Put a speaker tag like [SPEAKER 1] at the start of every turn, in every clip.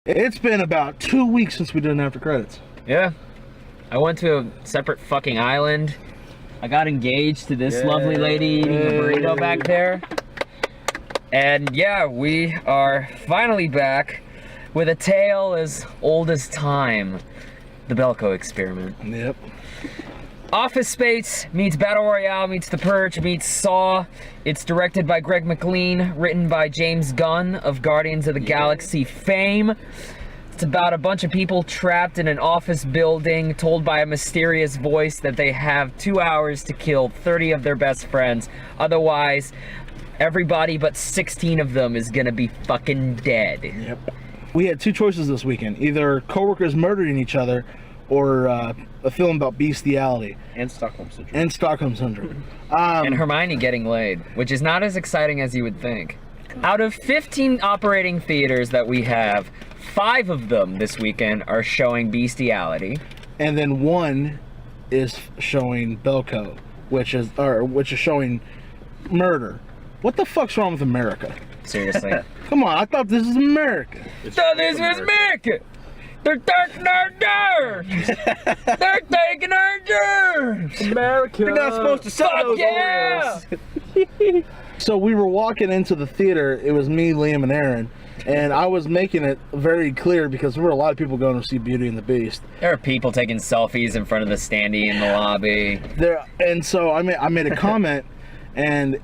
[SPEAKER 1] It's been about 2 weeks since we did an after credits.
[SPEAKER 2] Yeah. I went to a separate fucking island. I got engaged to this lovely lady eating a burrito back there. And yeah, we are finally back with a tale as old as time. The Belko Experiment.
[SPEAKER 1] Yep.
[SPEAKER 2] Office Space meets Battle Royale meets The Purge meets Saw. It's directed by Greg McLean, written by James Gunn of Guardians of the Galaxy fame. It's about a bunch of people trapped in an office building, told by a mysterious voice that they have 2 hours to kill 30 of their best friends. Otherwise, everybody but 16 of them is gonna be fucking dead.
[SPEAKER 1] Yep. We had two choices this weekend: either coworkers murdering each other, or a film about bestiality
[SPEAKER 3] and Stockholm syndrome.
[SPEAKER 2] And Hermione getting laid, which is not as exciting as you would think. Out of 15 operating theaters that we have, 5 of them this weekend are showing bestiality,
[SPEAKER 1] and then one is showing Belko, which is showing murder. What the fuck's wrong with America?
[SPEAKER 2] Seriously.
[SPEAKER 1] Come on, I thought this was America.
[SPEAKER 2] So this was America. They're taking our germs. They're taking our germs.
[SPEAKER 3] America. You're not supposed to sell those Oreos.
[SPEAKER 1] So we were walking into the theater. It was me, Liam, and Aaron. And I was making it very clear because there were a lot of people going to see Beauty and the Beast.
[SPEAKER 2] There are people taking selfies in front of the standee in the lobby.
[SPEAKER 1] And so I made a comment, and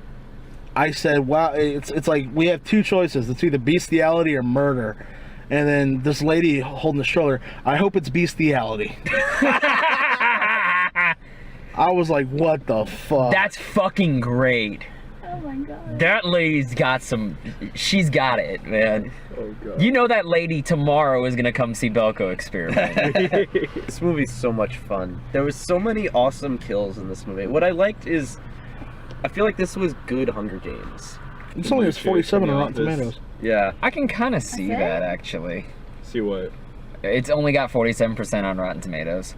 [SPEAKER 1] I said, "Wow, it's like we have two choices. It's either bestiality or murder." And then this lady holding the stroller, I hope it's bestiality. I was like, what the fuck?
[SPEAKER 2] That's fucking great.
[SPEAKER 4] Oh my god.
[SPEAKER 2] That lady's got she's got it, man.
[SPEAKER 3] Oh god.
[SPEAKER 2] You know that lady tomorrow is gonna come see Belko Experiment.
[SPEAKER 3] This movie's so much fun. There was so many awesome kills in this movie. What I liked is, I feel like this was good Hunger Games.
[SPEAKER 1] It's only 47 on Rotten Tomatoes.
[SPEAKER 3] Yeah.
[SPEAKER 2] I can kind of see that, actually.
[SPEAKER 5] See what?
[SPEAKER 2] It's only got 47% on Rotten Tomatoes.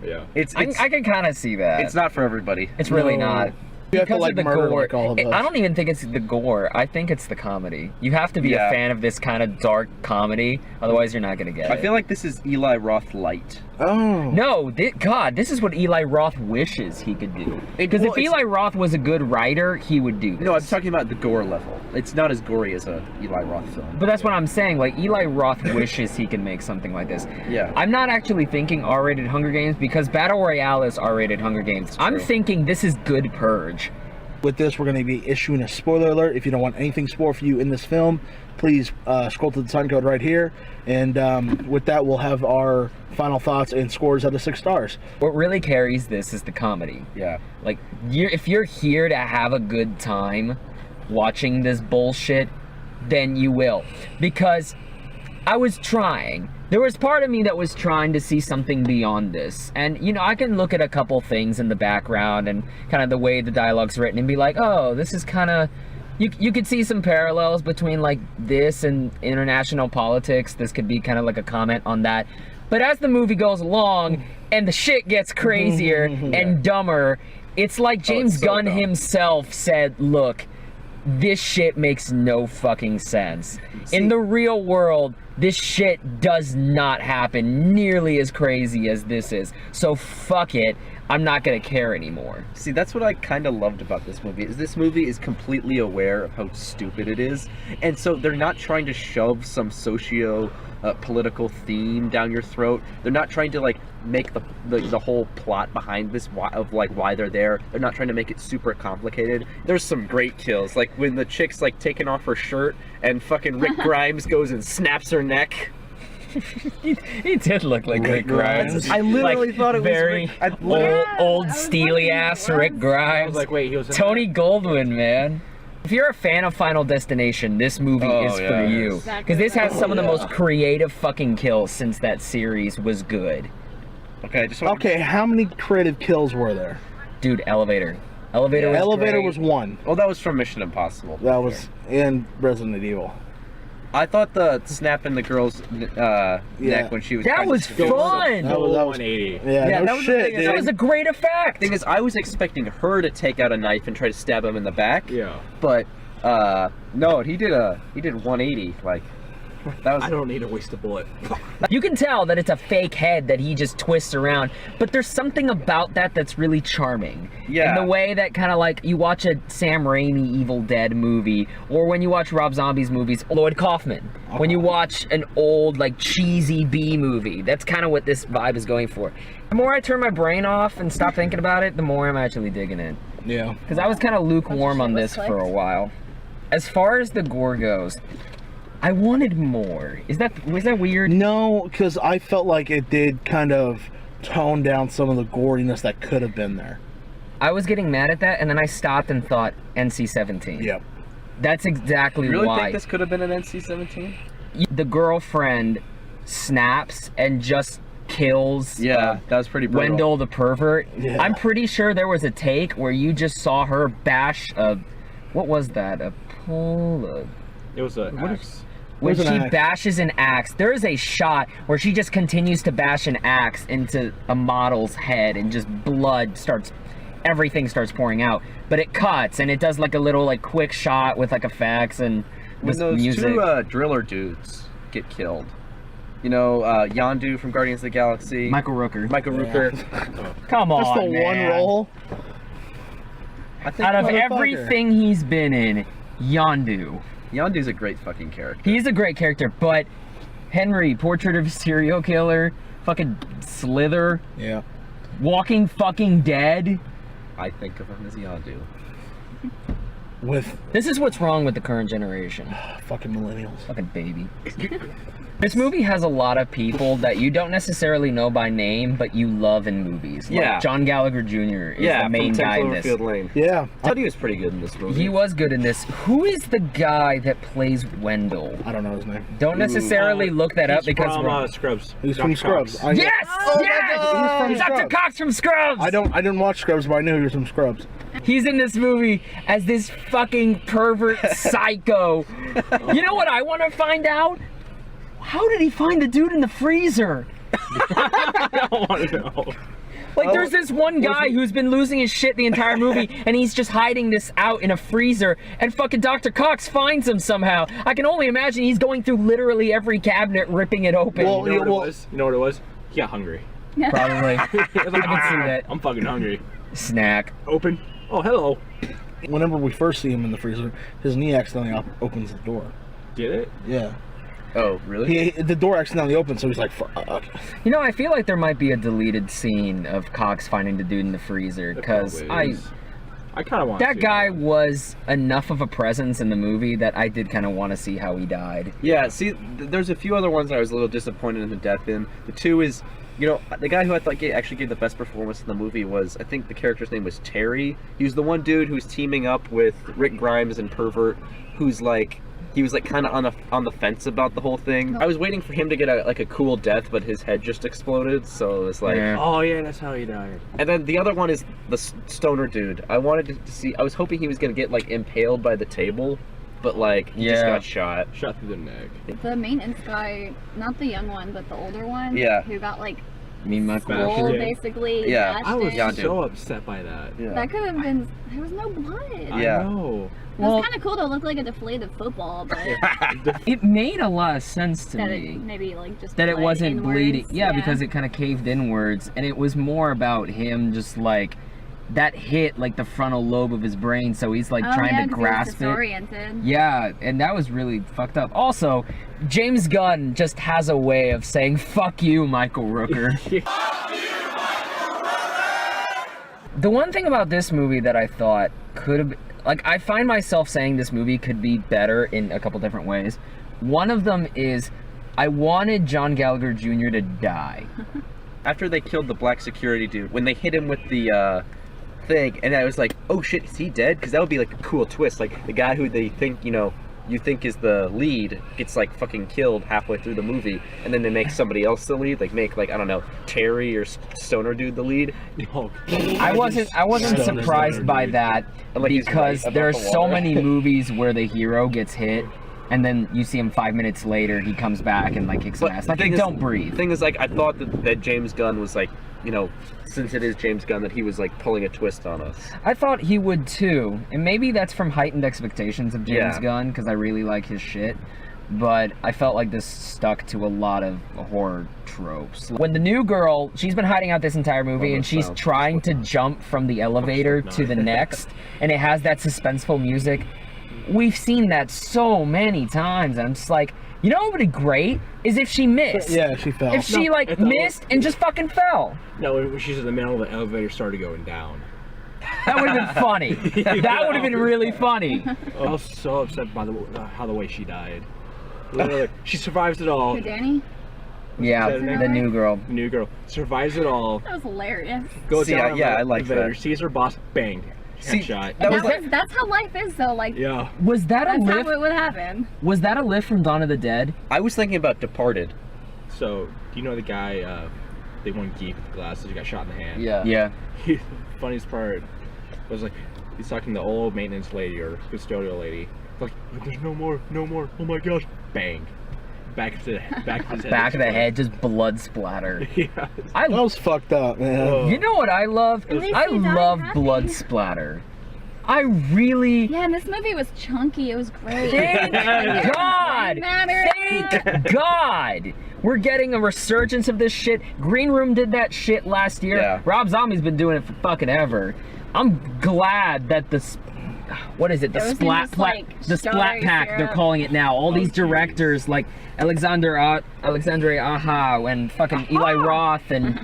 [SPEAKER 5] Yeah.
[SPEAKER 2] I can kind of see that.
[SPEAKER 3] It's not for everybody.
[SPEAKER 2] It's really not.
[SPEAKER 1] You have to
[SPEAKER 2] Because
[SPEAKER 1] like
[SPEAKER 2] of the
[SPEAKER 1] murder
[SPEAKER 2] gore.
[SPEAKER 1] like all of us.
[SPEAKER 2] I don't even think it's the gore. I think it's the comedy. You have to be a fan of this kind of dark comedy, otherwise you're not gonna get it.
[SPEAKER 3] I feel like this is Eli Roth light.
[SPEAKER 1] Oh.
[SPEAKER 2] No, God, this is what Eli Roth wishes he could do. Because if Eli Roth was a good writer, he would do this.
[SPEAKER 3] No, I'm talking about the gore level. It's not as gory as a Eli Roth film.
[SPEAKER 2] But that's what I'm saying. Like, Eli Roth wishes he could make something like this.
[SPEAKER 3] Yeah.
[SPEAKER 2] I'm not actually thinking R-rated Hunger Games because Battle Royale is R-rated Hunger Games. I'm thinking this is good Purge.
[SPEAKER 1] With this, we're going to be issuing a spoiler alert. If you don't want anything spoiled for you in this film, please scroll to the time code right here. And with that, we'll have our final thoughts and scores out of 6 stars.
[SPEAKER 2] What really carries this is the comedy.
[SPEAKER 3] Yeah.
[SPEAKER 2] Like, if you're here to have a good time watching this bullshit, then you will. Because I was trying. There was part of me that was trying to see something beyond this. And, you know, I can look at a couple things in the background and kind of the way the dialogue's written and be like, oh, this is kind of... You could see some parallels between, like, this and international politics. This could be kind of like a comment on that. But as the movie goes along and the shit gets crazier and dumber, it's like James Gunn himself said, look, this shit makes no fucking sense. In the real world, this shit does not happen nearly as crazy as this is. So fuck it. I'm not gonna care anymore.
[SPEAKER 3] See, that's what I kind of loved about this movie, is this movie is completely aware of how stupid it is. And so they're not trying to shove some political theme down your throat. They're not trying to, like, make the whole plot behind this of, like, why they're there. They're not trying to make it super complicated. There's some great kills, like when the chick's, like, taking off her shirt and fucking Rick Grimes goes and snaps her neck.
[SPEAKER 2] He did look like Rick Grimes.
[SPEAKER 3] I literally
[SPEAKER 2] like,
[SPEAKER 3] thought it was
[SPEAKER 2] very old steely ass Rick Grimes.
[SPEAKER 5] I was like, wait, he was in
[SPEAKER 2] Tony Goldwyn, man. If you're a fan of Final Destination, this movie is for you. Because this has some of the most creative fucking kills since that series was good.
[SPEAKER 3] Okay,
[SPEAKER 1] how many creative kills were there?
[SPEAKER 2] Dude, Elevator. Elevator
[SPEAKER 1] was one.
[SPEAKER 3] Well, that was from Mission Impossible.
[SPEAKER 1] That was in Resident Evil.
[SPEAKER 3] I thought the snapping the girl's neck when she was...
[SPEAKER 2] That was fun!
[SPEAKER 1] That was
[SPEAKER 5] 180.
[SPEAKER 1] Yeah, no
[SPEAKER 3] that was
[SPEAKER 1] shit,
[SPEAKER 3] the thing,
[SPEAKER 1] dude.
[SPEAKER 2] That was a great effect!
[SPEAKER 3] Thing is, I was expecting her to take out a knife and try to stab him in the back.
[SPEAKER 5] Yeah.
[SPEAKER 3] But, no, he did 180, like... That was
[SPEAKER 5] I don't need to waste a bullet.
[SPEAKER 2] You can tell that it's a fake head that he just twists around, but there's something about that that's really charming.
[SPEAKER 3] Yeah.
[SPEAKER 2] In the way that kind of like you watch a Sam Raimi Evil Dead movie, or when you watch Rob Zombie's movies, Lloyd Kaufman. When you watch an old, like, cheesy B movie, that's kind of what this vibe is going for. The more I turn my brain off and stop thinking about it, the more I'm actually digging it.
[SPEAKER 1] Yeah.
[SPEAKER 2] Because I was kind of lukewarm on this for a while. As far as the gore goes, I wanted more. Was that weird?
[SPEAKER 1] No, because I felt like it did kind of tone down some of the goriness that could have been there.
[SPEAKER 2] I was getting mad at that, and then I stopped and thought NC-17.
[SPEAKER 1] Yep.
[SPEAKER 2] That's exactly
[SPEAKER 3] You really
[SPEAKER 2] why.
[SPEAKER 3] think this could have been an NC-17?
[SPEAKER 2] The girlfriend snaps and just kills
[SPEAKER 3] Yeah, that was pretty brutal.
[SPEAKER 2] Wendell the pervert.
[SPEAKER 1] Yeah.
[SPEAKER 2] I'm pretty sure there was a take where you just saw her bash a... What was that? A pull?
[SPEAKER 5] It was an axe.
[SPEAKER 2] When
[SPEAKER 1] Where's
[SPEAKER 2] she
[SPEAKER 1] an axe?
[SPEAKER 2] bashes an axe, there is a shot where she just continues to bash an axe into a model's head and just blood starts... Everything starts pouring out. But it cuts and it does like a little like quick shot with like effects and
[SPEAKER 3] When
[SPEAKER 2] this
[SPEAKER 3] those
[SPEAKER 2] music.
[SPEAKER 3] two driller dudes get killed. You know, Yondu from Guardians of the Galaxy.
[SPEAKER 2] Michael Rooker.
[SPEAKER 3] Michael Rooker.
[SPEAKER 2] Come on,
[SPEAKER 1] That's the one
[SPEAKER 2] man.
[SPEAKER 1] role.
[SPEAKER 3] I think
[SPEAKER 2] Out of
[SPEAKER 1] Motherfucker.
[SPEAKER 2] everything he's been in, Yondu.
[SPEAKER 3] Yondu's a great fucking character.
[SPEAKER 2] He's a great character, but Henry, Portrait of a Serial Killer, fucking Slither,
[SPEAKER 1] Yeah.
[SPEAKER 2] Walking fucking Dead.
[SPEAKER 3] I think of him as Yondu.
[SPEAKER 1] With
[SPEAKER 2] This is what's wrong with the current generation.
[SPEAKER 1] fucking millennials.
[SPEAKER 2] Fucking baby. This movie has a lot of people that you don't necessarily know by name, but you love in movies. Like
[SPEAKER 3] Yeah.
[SPEAKER 2] John Gallagher Jr. is the main
[SPEAKER 3] from 10
[SPEAKER 2] guy in this.
[SPEAKER 3] Cloverfield Lane.
[SPEAKER 1] Yeah.
[SPEAKER 3] I thought he was pretty good in this movie.
[SPEAKER 2] He was good in this. Who is the guy that plays Wendell?
[SPEAKER 1] I don't know his name.
[SPEAKER 2] Don't necessarily look that up
[SPEAKER 5] He's
[SPEAKER 2] because
[SPEAKER 5] from,
[SPEAKER 2] we're...
[SPEAKER 5] Scrubs.
[SPEAKER 1] He's
[SPEAKER 5] Dr.
[SPEAKER 1] from
[SPEAKER 5] Cox.
[SPEAKER 1] Scrubs.
[SPEAKER 2] Yes!
[SPEAKER 1] Oh my
[SPEAKER 2] yes!
[SPEAKER 1] God, he's from
[SPEAKER 2] Dr.
[SPEAKER 1] Scrubs.
[SPEAKER 2] Cox from Scrubs!
[SPEAKER 1] I didn't watch Scrubs, but I knew he was from Scrubs.
[SPEAKER 2] He's in this movie as this fucking pervert psycho. You know what I want to find out? How did he find the dude in the freezer?
[SPEAKER 5] I don't want to know.
[SPEAKER 2] Like, there's this one guy who's been losing his shit the entire movie, and he's just hiding this out in a freezer, and fucking Dr. Cox finds him somehow. I can only imagine he's going through literally every cabinet, ripping it open.
[SPEAKER 1] Well,
[SPEAKER 5] You know what it was? You know what it was? He got hungry.
[SPEAKER 2] Probably.
[SPEAKER 5] I was like,
[SPEAKER 2] I can see that.
[SPEAKER 5] I'm fucking hungry.
[SPEAKER 2] Snack.
[SPEAKER 5] Open. Oh, hello.
[SPEAKER 1] Whenever we first see him in the freezer, his knee accidentally opens the door.
[SPEAKER 5] Did it?
[SPEAKER 1] Yeah.
[SPEAKER 3] Oh, really?
[SPEAKER 1] The door accidentally opens, so he's like, fuck.
[SPEAKER 2] You know, I feel like there might be a deleted scene of Cox finding the dude in the freezer,
[SPEAKER 5] It
[SPEAKER 2] because
[SPEAKER 5] probably is. I kind of want
[SPEAKER 2] that guy was enough of a presence in the movie that I did kind of want to see how he died.
[SPEAKER 3] Yeah, see, there's a few other ones that I was a little disappointed in the death in. The two is, you know, the guy who I thought actually gave the best performance in the movie was, I think the character's name was Terry. He was the one dude who's teaming up with Rick Grimes and Pervert, who's like, he was like kind of on the fence about the whole thing. I was waiting for him to get a cool death, but his head just exploded, so it was like...
[SPEAKER 2] Yeah.
[SPEAKER 5] Oh, yeah, that's how he died.
[SPEAKER 3] And then the other one is the stoner dude. I wanted to see, I was hoping he was going to get like impaled by the table, but like he just
[SPEAKER 2] Yeah.
[SPEAKER 3] got shot.
[SPEAKER 5] Shot through the neck.
[SPEAKER 4] The maintenance guy, not the young one, but the older one.
[SPEAKER 3] Yeah.
[SPEAKER 4] Who got like
[SPEAKER 2] Me, my
[SPEAKER 5] Smash.
[SPEAKER 4] rolled
[SPEAKER 5] Yeah.
[SPEAKER 4] basically.
[SPEAKER 3] Yeah.
[SPEAKER 4] smashed
[SPEAKER 5] I was
[SPEAKER 4] in.
[SPEAKER 3] Yondu.
[SPEAKER 5] so upset by that.
[SPEAKER 3] Yeah.
[SPEAKER 4] That could have been. There was no blood.
[SPEAKER 3] Yeah.
[SPEAKER 5] I know.
[SPEAKER 4] It was kind of cool to look like a deflated football, but
[SPEAKER 2] It made a lot of sense to
[SPEAKER 4] that
[SPEAKER 2] me.
[SPEAKER 4] it maybe like just
[SPEAKER 2] That it
[SPEAKER 4] bled
[SPEAKER 2] wasn't
[SPEAKER 4] inwards.
[SPEAKER 2] bleeding. Yeah, because it kind of caved inwards, and it was more about him just like that hit like the frontal lobe of his brain, so he's like
[SPEAKER 4] Oh,
[SPEAKER 2] trying
[SPEAKER 4] yeah,
[SPEAKER 2] to
[SPEAKER 4] 'cause he was
[SPEAKER 2] grasp it.
[SPEAKER 4] disoriented.
[SPEAKER 2] Yeah, and that was really fucked up. Also, James Gunn just has a way of saying "fuck you, Michael Rooker." The one thing about this movie that I thought could have, like, I find myself saying this movie could be better in a couple different ways. One of them is I wanted John Gallagher Jr. to die.
[SPEAKER 3] After they killed the black security dude, when they hit him with the thing, and I was like, oh shit, is he dead? Because that would be like a cool twist. Like the guy who they think, you think is the lead gets like fucking killed halfway through the movie, and then they make somebody else the lead, like make like, I don't know, Terry or Stoner dude the lead.
[SPEAKER 5] Oh,
[SPEAKER 2] I wasn't
[SPEAKER 1] Stoner
[SPEAKER 2] surprised by
[SPEAKER 5] dude.
[SPEAKER 2] that
[SPEAKER 3] Like he's
[SPEAKER 2] because
[SPEAKER 3] right
[SPEAKER 2] there are
[SPEAKER 3] above the
[SPEAKER 2] so
[SPEAKER 3] water.
[SPEAKER 2] many movies where the hero gets hit and then you see him 5 minutes later, he comes back and like kicks some ass.
[SPEAKER 3] the
[SPEAKER 2] Like,
[SPEAKER 3] thing is-
[SPEAKER 2] don't breathe.
[SPEAKER 3] The thing is, like, I thought that James Gunn was like, since it is James Gunn, that he was like pulling a twist on us.
[SPEAKER 2] I thought he would too, and maybe that's from heightened expectations of James
[SPEAKER 3] Yeah.
[SPEAKER 2] Gunn because I really like his shit. but I felt like this stuck to a lot of horror tropes. When the new girl, she's been hiding out this entire movie, and she's trying to jump from the elevator to the next, and it has that suspenseful music. We've seen that so many times, and I'm just like, you know what would be great is if she missed.
[SPEAKER 1] Yeah, she fell.
[SPEAKER 2] If she missed and just fucking fell.
[SPEAKER 5] No, when she's in the middle of the elevator, started going down.
[SPEAKER 2] That would have been funny. That would have been really funny.
[SPEAKER 5] I was so upset by the way she died. Literally, she survives it all.
[SPEAKER 4] Who, Danny?
[SPEAKER 2] Yeah, the new girl.
[SPEAKER 5] New girl survives it all.
[SPEAKER 4] That was hilarious.
[SPEAKER 5] Goes
[SPEAKER 3] See,
[SPEAKER 5] down
[SPEAKER 3] yeah,
[SPEAKER 5] the
[SPEAKER 3] I like
[SPEAKER 5] elevator,
[SPEAKER 3] that.
[SPEAKER 5] sees her boss, bang, headshot.
[SPEAKER 4] That's how life is, though. Like,
[SPEAKER 5] Yeah.
[SPEAKER 2] Was that a
[SPEAKER 4] that's how
[SPEAKER 2] lift?
[SPEAKER 4] it would happen.
[SPEAKER 2] Was that a lift from Dawn of the Dead?
[SPEAKER 3] I was thinking about Departed.
[SPEAKER 5] So, do you know the guy, the one geek with the glasses who got shot in the hand?
[SPEAKER 2] Yeah.
[SPEAKER 5] Funniest part was like, he's talking to the old maintenance lady or custodial lady. Like, there's no more, oh my gosh. Bang. Back of his head.
[SPEAKER 2] Back of the head, just blood splatter.
[SPEAKER 5] Yeah.
[SPEAKER 1] That was fucked up, man.
[SPEAKER 5] Oh.
[SPEAKER 2] You know what I love?
[SPEAKER 4] At least
[SPEAKER 2] I
[SPEAKER 4] he died
[SPEAKER 2] love
[SPEAKER 4] happy.
[SPEAKER 2] blood splatter. I really.
[SPEAKER 4] Yeah, and this movie was chunky. It was great.
[SPEAKER 2] Thank God! Thank God! We're getting a resurgence of this shit. Green Room did that shit last year.
[SPEAKER 3] Yeah.
[SPEAKER 2] Rob Zombie's been doing it for fucking ever. I'm glad that this. What is it? The
[SPEAKER 4] Those
[SPEAKER 2] splat
[SPEAKER 4] things,
[SPEAKER 2] pack.
[SPEAKER 4] like,
[SPEAKER 2] The splat
[SPEAKER 4] strawberry
[SPEAKER 2] pack. They're
[SPEAKER 4] syrup.
[SPEAKER 2] calling it now. All these
[SPEAKER 5] jeez.
[SPEAKER 2] directors like Alexandre Aja and fucking Eli Roth and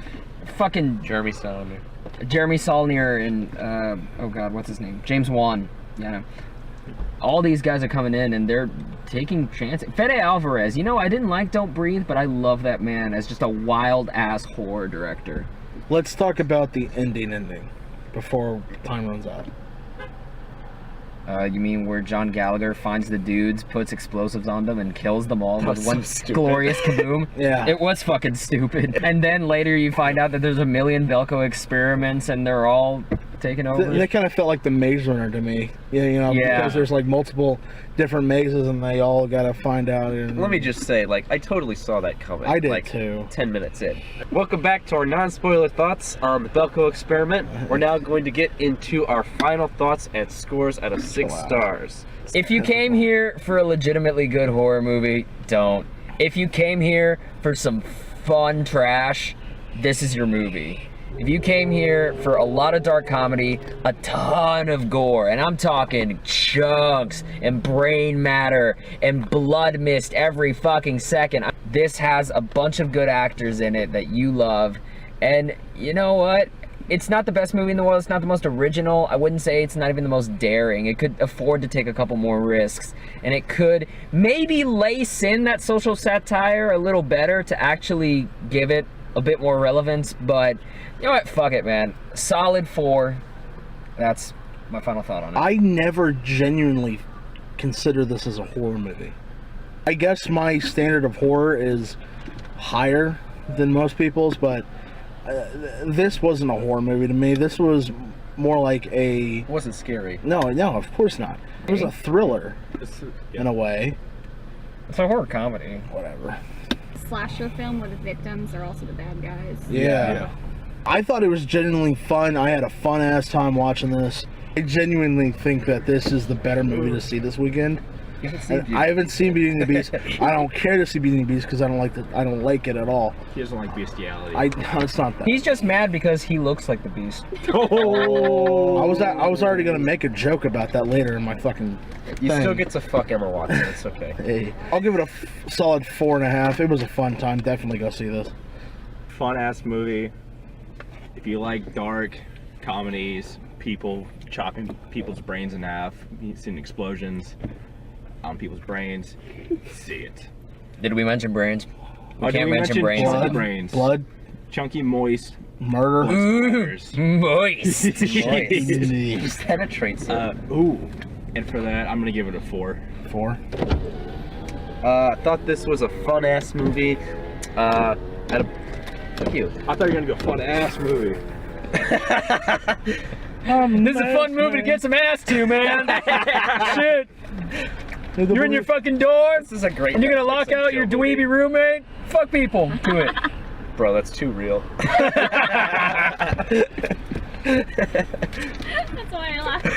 [SPEAKER 2] fucking
[SPEAKER 3] Jeremy Saulnier.
[SPEAKER 2] Jeremy Saulnier and oh god, what's his name? James Wan. Yeah. All these guys are coming in and they're taking chances. Fede Alvarez, you know, I didn't like Don't Breathe, but I love that man as just a wild ass horror director.
[SPEAKER 1] Let's talk about the ending before time runs out.
[SPEAKER 2] You mean where John Gallagher finds the dudes, puts explosives on them, and kills them all with
[SPEAKER 3] was
[SPEAKER 2] one
[SPEAKER 3] so stupid.
[SPEAKER 2] glorious kaboom?
[SPEAKER 1] Yeah.
[SPEAKER 2] It was fucking stupid. And then later you find out that there's a million Belko experiments and they're all taken over.
[SPEAKER 1] They kind of felt like the Maze Runner to me. Yeah. Because there's like multiple different mazes and they all gotta find out. And
[SPEAKER 3] Let me just say, like, I totally saw that coming.
[SPEAKER 1] I did
[SPEAKER 3] like,
[SPEAKER 1] too.
[SPEAKER 3] 10 minutes in. Welcome back to our non-spoiler thoughts on the Belko Experiment. We're now going to get into our final thoughts and scores out of 6 stars.
[SPEAKER 2] If you came here for a legitimately good horror movie, don't. If you came here for some fun trash, this is your movie. If you came here for a lot of dark comedy, a ton of gore, and I'm talking chunks and brain matter and blood mist every fucking second, this has a bunch of good actors in it that you love. And you know what? It's not the best movie in the world. It's not the most original. I wouldn't say it's not even the most daring. It could afford to take a couple more risks. And it could maybe lace in that social satire a little better to actually give it a bit more relevance. But you know what? Fuck it, man. Solid 4. That's my final thought on it.
[SPEAKER 1] I never genuinely consider this as a horror movie. I guess my standard of horror is higher than most people's, but this wasn't a horror movie to me. This was more like a...
[SPEAKER 3] It wasn't scary.
[SPEAKER 1] No, of course not. It was a thriller, in a way.
[SPEAKER 2] It's a horror comedy.
[SPEAKER 1] Whatever.
[SPEAKER 4] Slasher film where the victims are also the bad guys.
[SPEAKER 1] Yeah. I thought it was genuinely fun. I had a fun-ass time watching this. I genuinely think that this is the better movie to see this weekend. I haven't seen Beauty and the Beast. I don't care to see Beauty and the Beast because I don't like it at all.
[SPEAKER 5] He doesn't like bestiality.
[SPEAKER 1] No, it's not that.
[SPEAKER 2] He's just mad because he looks like the Beast.
[SPEAKER 5] Oh!
[SPEAKER 1] I was already gonna make a joke about that later in my fucking
[SPEAKER 3] You
[SPEAKER 1] thing.
[SPEAKER 3] still get to fuck Emma Watson. It's okay.
[SPEAKER 1] Hey, I'll give it a solid 4.5. It was a fun time. Definitely go see this.
[SPEAKER 5] Fun ass movie. If you like dark comedies, people chopping people's brains in half, seeing explosions on people's brains, see it.
[SPEAKER 2] Did we mention brains? We
[SPEAKER 5] Oh, did
[SPEAKER 2] can't
[SPEAKER 5] we
[SPEAKER 2] mention brains.
[SPEAKER 5] blood? Brains.
[SPEAKER 1] Blood,
[SPEAKER 5] Chunky, moist.
[SPEAKER 1] murder.
[SPEAKER 5] Splatters.
[SPEAKER 2] Moist.
[SPEAKER 3] Just penetrates it.
[SPEAKER 5] Ooh. And for that, I'm gonna give it a 4.
[SPEAKER 1] 4.
[SPEAKER 3] I thought this was a fun ass movie. Thank you.
[SPEAKER 5] I thought you were gonna go fun ass movie.
[SPEAKER 2] This is a fun movie to get some ass to, man. Shit. You're in your fucking door,
[SPEAKER 3] This is a great.
[SPEAKER 2] and you're gonna lock
[SPEAKER 3] Netflix
[SPEAKER 2] out your
[SPEAKER 3] show movie.
[SPEAKER 2] dweeby roommate? Fuck people. Do it.
[SPEAKER 3] Bro, that's too real.
[SPEAKER 4] That's why I laughed.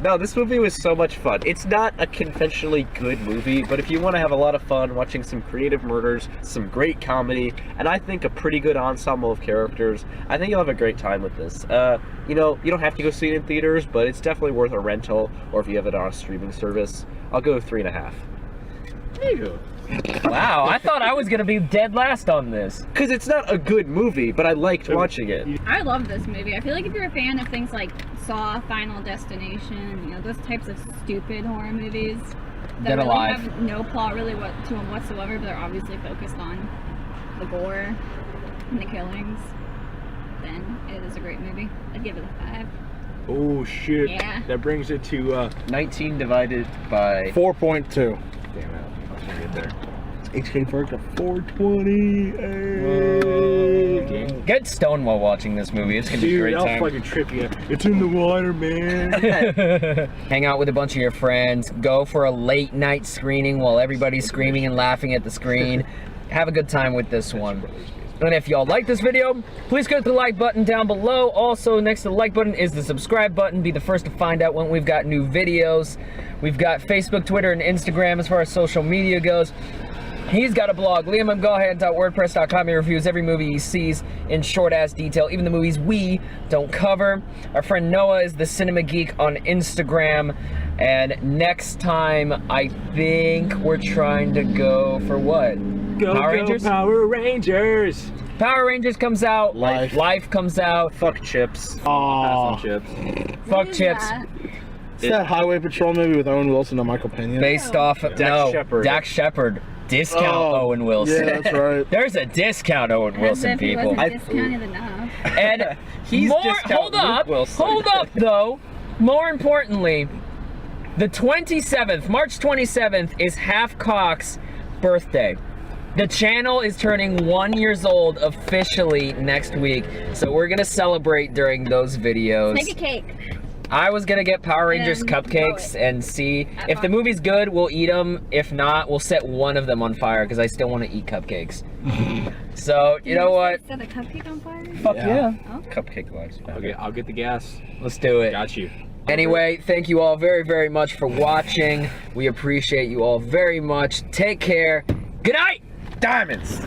[SPEAKER 3] No, this movie was so much fun. It's not a conventionally good movie, but if you want to have a lot of fun watching some creative murders, some great comedy, and I think a pretty good ensemble of characters, I think you'll have a great time with this. You know, you don't have to go see it in theaters, but it's definitely worth a rental, or if you have it on a streaming service, I'll go 3.5.
[SPEAKER 5] Ew.
[SPEAKER 2] Wow, I thought I was gonna be dead last on this.
[SPEAKER 3] Because it's not a good movie, but I liked watching it.
[SPEAKER 4] I love this movie. I feel like if you're a fan of things like Saw, Final Destination, you know, those types of stupid horror movies that
[SPEAKER 2] Dead
[SPEAKER 4] really
[SPEAKER 2] Alive.
[SPEAKER 4] have no plot really to them whatsoever, but they're obviously focused on the gore and the killings, then it is a great movie. I'd give it a 5.
[SPEAKER 5] Oh shit.
[SPEAKER 4] Yeah.
[SPEAKER 5] That brings it to
[SPEAKER 3] 19 divided by...
[SPEAKER 1] 4.2.
[SPEAKER 5] damn it. I was gonna get there.
[SPEAKER 1] HK Ferg to 420. Hey.
[SPEAKER 2] Get stoned while watching this movie. It's gonna be a
[SPEAKER 5] Dude,
[SPEAKER 2] great
[SPEAKER 5] I'll
[SPEAKER 2] time.
[SPEAKER 5] fucking trip you. It's in the water, man.
[SPEAKER 2] Hang out with a bunch of your friends. Go for a late night screening while everybody's screaming and laughing at the screen. Have a good time with this one. And if y'all like this video, please click the like button down below. Also, next to the like button is the subscribe button. Be the first to find out when we've got new videos. We've got Facebook, Twitter, and Instagram as far as social media goes. He's got a blog, liamandgohead.wordpress.com. He reviews every movie he sees in short-ass detail, even the movies we don't cover. Our friend Noah is the Cinema Geek on Instagram. And next time, I think we're trying to go for what?
[SPEAKER 5] Go,
[SPEAKER 2] Power
[SPEAKER 5] go,
[SPEAKER 2] Rangers?
[SPEAKER 5] Power Rangers.
[SPEAKER 2] Power Rangers comes out.
[SPEAKER 1] Life.
[SPEAKER 2] Life comes out.
[SPEAKER 3] Fuck Chips.
[SPEAKER 5] Pass
[SPEAKER 1] Aw.
[SPEAKER 5] on chips.
[SPEAKER 2] Fuck
[SPEAKER 4] What is
[SPEAKER 2] Chips.
[SPEAKER 4] that?
[SPEAKER 1] It's that Highway Patrol movie with Owen Wilson and Michael Pena.
[SPEAKER 2] Based off of Dak Shepard. Discount
[SPEAKER 1] Oh,
[SPEAKER 2] Owen Wilson.
[SPEAKER 1] Yeah, that's right.
[SPEAKER 2] There's a discount Owen
[SPEAKER 4] As
[SPEAKER 2] Wilson,
[SPEAKER 4] if he
[SPEAKER 2] people.
[SPEAKER 4] wasn't discounted enough.
[SPEAKER 2] And
[SPEAKER 3] He's
[SPEAKER 2] more,
[SPEAKER 3] discount Luke Wilson.
[SPEAKER 2] hold up though. More importantly, the 27th, March 27th is HalfKock's birthday. The channel is turning 1 year old officially next week, so we're gonna celebrate during those videos.
[SPEAKER 4] Make a cake.
[SPEAKER 2] I was gonna get Power Rangers
[SPEAKER 4] And
[SPEAKER 2] cupcakes
[SPEAKER 4] blow it.
[SPEAKER 2] and see
[SPEAKER 4] At
[SPEAKER 2] if the
[SPEAKER 4] home.
[SPEAKER 2] movie's good. We'll eat them. If not, we'll set one of them on fire because I still want to eat cupcakes. So you know what?
[SPEAKER 4] Set a cupcake on fire?
[SPEAKER 2] Fuck
[SPEAKER 1] Yeah.
[SPEAKER 2] yeah.
[SPEAKER 3] Cupcake lives.
[SPEAKER 5] Okay, I'll get the gas.
[SPEAKER 2] Let's do it.
[SPEAKER 5] Got you.
[SPEAKER 2] Anyway, thank you all very, very much for watching. We appreciate you all very much. Take care. Good night.
[SPEAKER 3] Diamonds!